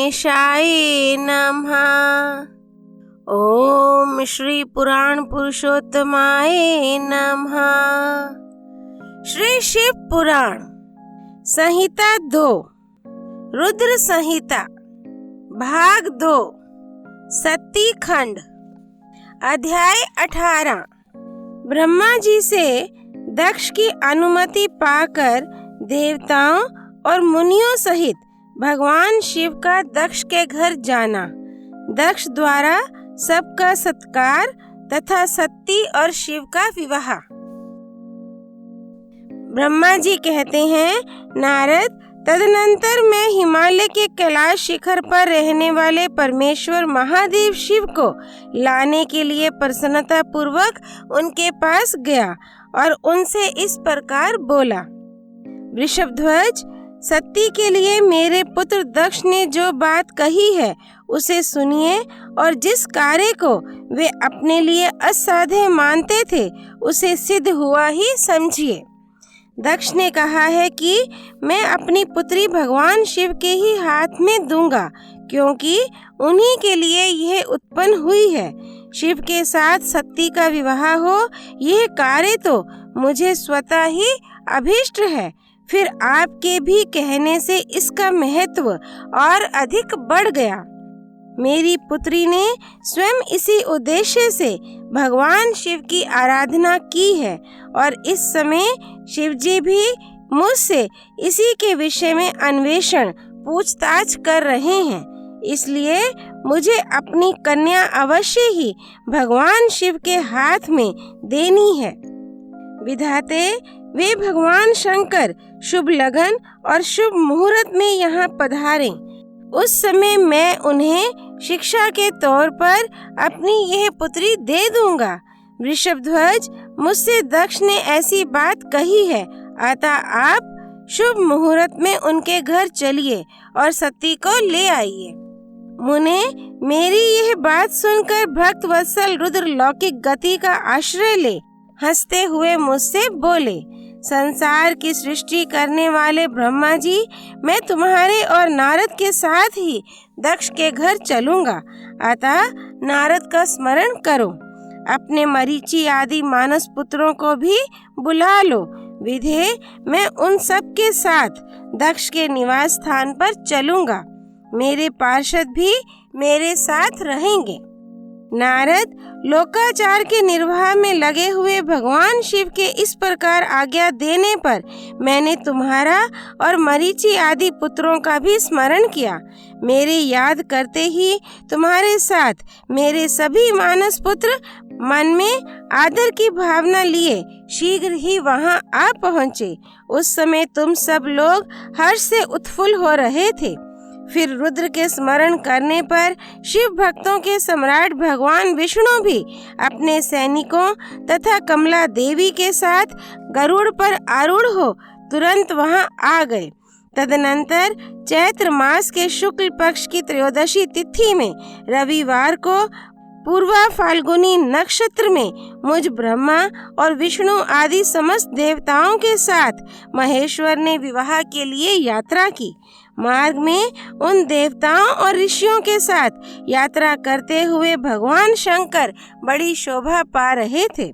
गणेशाय नमः। ओम श्री पुराण पुरुषोत्तमाय नमः। श्री शिव पुराण संहिता 2 रुद्र संहिता भाग 2 सती खंड अध्याय 18। ब्रह्मा जी से दक्ष की अनुमति पाकर देवताओं और मुनियों सहित भगवान शिव का दक्ष के घर जाना, दक्ष द्वारा सबका सत्कार तथा सती और शिव का विवाह। ब्रह्मा जी कहते हैं, नारद, तदनंतर मैं हिमालय के कैलाश शिखर पर रहने वाले परमेश्वर महादेव शिव को लाने के लिए प्रसन्नता पूर्वक उनके पास गया और उनसे इस प्रकार बोला। वृषभध्वज, सती के लिए मेरे पुत्र दक्ष ने जो बात कही है उसे सुनिए और जिस कार्य को वे अपने लिए असाध्य मानते थे उसे सिद्ध हुआ ही समझिए। दक्ष ने कहा है कि मैं अपनी पुत्री भगवान शिव के ही हाथ में दूंगा, क्योंकि उन्हीं के लिए यह उत्पन्न हुई है। शिव के साथ सती का विवाह हो, यह कार्य तो मुझे स्वतः ही अभीष्ट है। फिर आपके भी कहने से इसका महत्व और अधिक बढ़ गया। मेरी पुत्री ने स्वयं इसी उद्देश्य से भगवान शिव की आराधना की है और इस समय शिव जी भी मुझसे इसी के विषय में अन्वेषण पूछताछ कर रहे हैं। इसलिए मुझे अपनी कन्या अवश्य ही भगवान शिव के हाथ में देनी है। विधाते, वे भगवान शंकर शुभ लगन और शुभ मुहूर्त में यहाँ पधारें। उस समय मैं उन्हें शिक्षा के तौर पर अपनी यह पुत्री दे दूंगा। वृषभध्वज, मुझसे दक्ष ने ऐसी बात कही है, अतः आप शुभ मुहूर्त में उनके घर चलिए और सती को ले आइए। मुने, मेरी यह बात सुनकर भक्त वत्सल रुद्र लौकिक गति का आश्रय ले हंसते हुए मुझसे बोले, संसार की सृष्टि करने वाले ब्रह्मा जी, मैं तुम्हारे और नारद के साथ ही दक्ष के घर चलूंगा। अतः नारद का स्मरण करो। अपने मरीचि आदि मानस पुत्रों को भी बुला लो। विधे, मैं उन सब के साथ दक्ष के निवास स्थान पर चलूंगा। मेरे पार्षद भी मेरे साथ रहेंगे। नारद, लोकाचार के निर्वाह में लगे हुए भगवान शिव के इस प्रकार आज्ञा देने पर मैंने तुम्हारा और मरीचि आदि पुत्रों का भी स्मरण किया। मेरे याद करते ही तुम्हारे साथ मेरे सभी मानस पुत्र मन में आदर की भावना लिए शीघ्र ही वहां आ पहुँचे। उस समय तुम सब लोग हर्ष से उत्फुल्ल हो रहे थे। फिर रुद्र के स्मरण करने पर शिव भक्तों के सम्राट भगवान विष्णु भी अपने सैनिकों तथा कमला देवी के साथ गरुड़ पर आरूढ़ हो तुरंत वहां आ गए। तदनंतर चैत्र मास के शुक्ल पक्ष की त्रयोदशी तिथि में रविवार को पूर्वा फाल्गुनी नक्षत्र में मुझ ब्रह्मा और विष्णु आदि समस्त देवताओं के साथ महेश्वर ने विवाह के लिए यात्रा की। मार्ग में उन देवताओं और ऋषियों के साथ यात्रा करते हुए भगवान शंकर बड़ी शोभा पा रहे थे।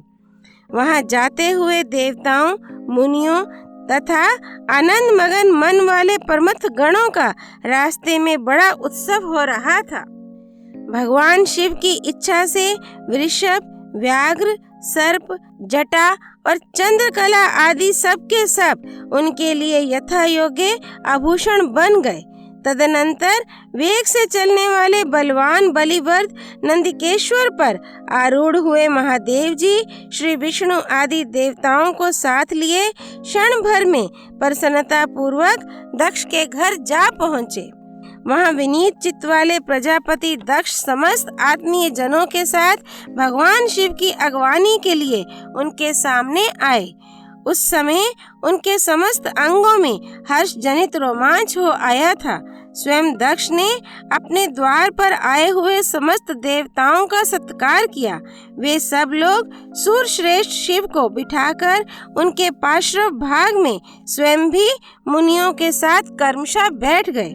वहां जाते हुए देवताओं, मुनियों तथा आनंद मगन मन वाले परमथ गणों का रास्ते में बड़ा उत्सव हो रहा था। भगवान शिव की इच्छा से वृषभ, व्याघ्र, सर्प, जटा और चंद्रकला आदि सब के सब उनके लिए यथा योग्य आभूषण बन गए। तदनंतर वेग से चलने वाले बलवान बलिवर्द नंदिकेश्वर पर आरूढ़ हुए महादेव जी श्री विष्णु आदि देवताओं को साथ लिए क्षण भर में प्रसन्नता पूर्वक दक्ष के घर जा पहुँचे। वहाँ विनीत चित्त वाले प्रजापति दक्ष समस्त आत्मीय जनों के साथ भगवान शिव की अगवानी के लिए उनके सामने आए। उस समय उनके समस्त अंगों में हर्ष जनित रोमांच हो आया था। स्वयं दक्ष ने अपने द्वार पर आए हुए समस्त देवताओं का सत्कार किया। वे सब लोग सूरश्रेष्ठ शिव को बिठाकर उनके पार्श्व भाग में स्वयं भी मुनियों के साथ कर्मशः बैठ गए।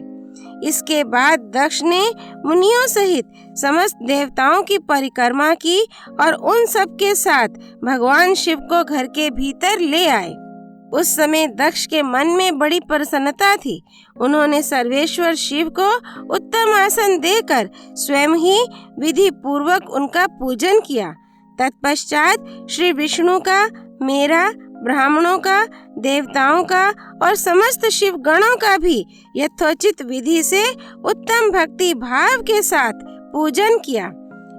इसके बाद दक्ष ने मुनियों सहित समस्त देवताओं की परिक्रमा की और उन सब के साथ भगवान शिव को घर के भीतर ले आए। उस समय दक्ष के मन में बड़ी प्रसन्नता थी। उन्होंने सर्वेश्वर शिव को उत्तम आसन देकर स्वयं ही विधि पूर्वक उनका पूजन किया। तत्पश्चात श्री विष्णु का, मेरा, ब्राह्मणों का, देवताओं का और समस्त शिव गणों का भी यथोचित विधि से उत्तम भक्ति भाव के साथ पूजन किया।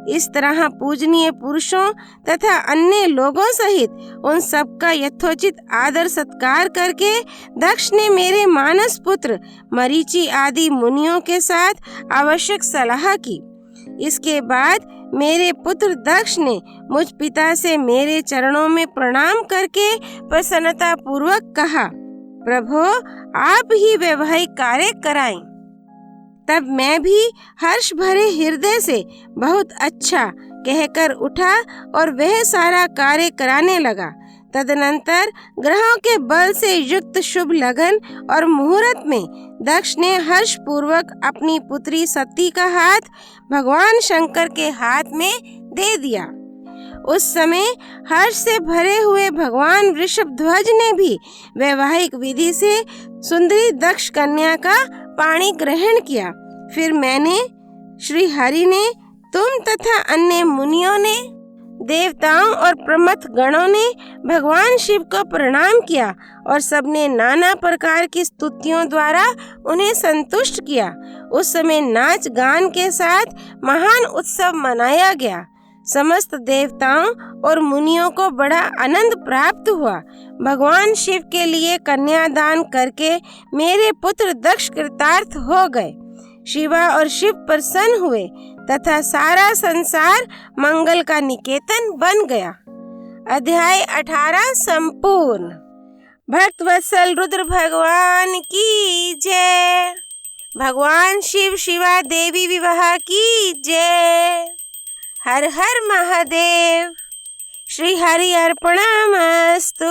इस तरह पूजनीय पुरुषों तथा अन्य लोगों सहित उन सब का यथोचित आदर सत्कार करके दक्ष ने मेरे मानस पुत्र मरीचि आदि मुनियों के साथ आवश्यक सलाह की। इसके बाद मेरे पुत्र दक्ष ने मुझ पिता से मेरे चरणों में प्रणाम करके प्रसन्नता पूर्वक कहा, प्रभो आप ही वैवाहिक कार्य कराएं। तब मैं भी हर्ष भरे हृदय से बहुत अच्छा कहकर उठा और वह सारा कार्य कराने लगा। तदनंतर ग्रहों के बल से युक्त शुभ लगन और मुहूर्त में दक्ष ने हर्ष पूर्वक अपनी पुत्री सती का हाथ भगवान शंकर के हाथ में दे दिया। उस समय हर्ष से भरे हुए भगवान वृषभध्वज ने भी वैवाहिक विधि से सुंदरी दक्ष कन्या का पाणी ग्रहण किया। फिर मैंने, श्री हरि ने, तुम तथा अन्य मुनियों ने, देवताओं और प्रमथ गणों ने भगवान शिव को प्रणाम किया और सबने नाना प्रकार की स्तुतियों द्वारा उन्हें संतुष्ट किया। उस समय नाच गान के साथ महान उत्सव मनाया गया। समस्त देवताओं और मुनियों को बड़ा आनंद प्राप्त हुआ। भगवान शिव के लिए कन्यादान करके मेरे पुत्र दक्ष कृतार्थ हो गए। शिवा और शिव प्रसन्न हुए तथा सारा संसार मंगल का निकेतन बन गया। अध्याय 18 संपूर्ण। भक्त वत्सल रुद्र भगवान की जय। भगवान शिव शिवा देवी विवाह की जय। हर हर महादेव। श्री हरि अर्पणमस्तु।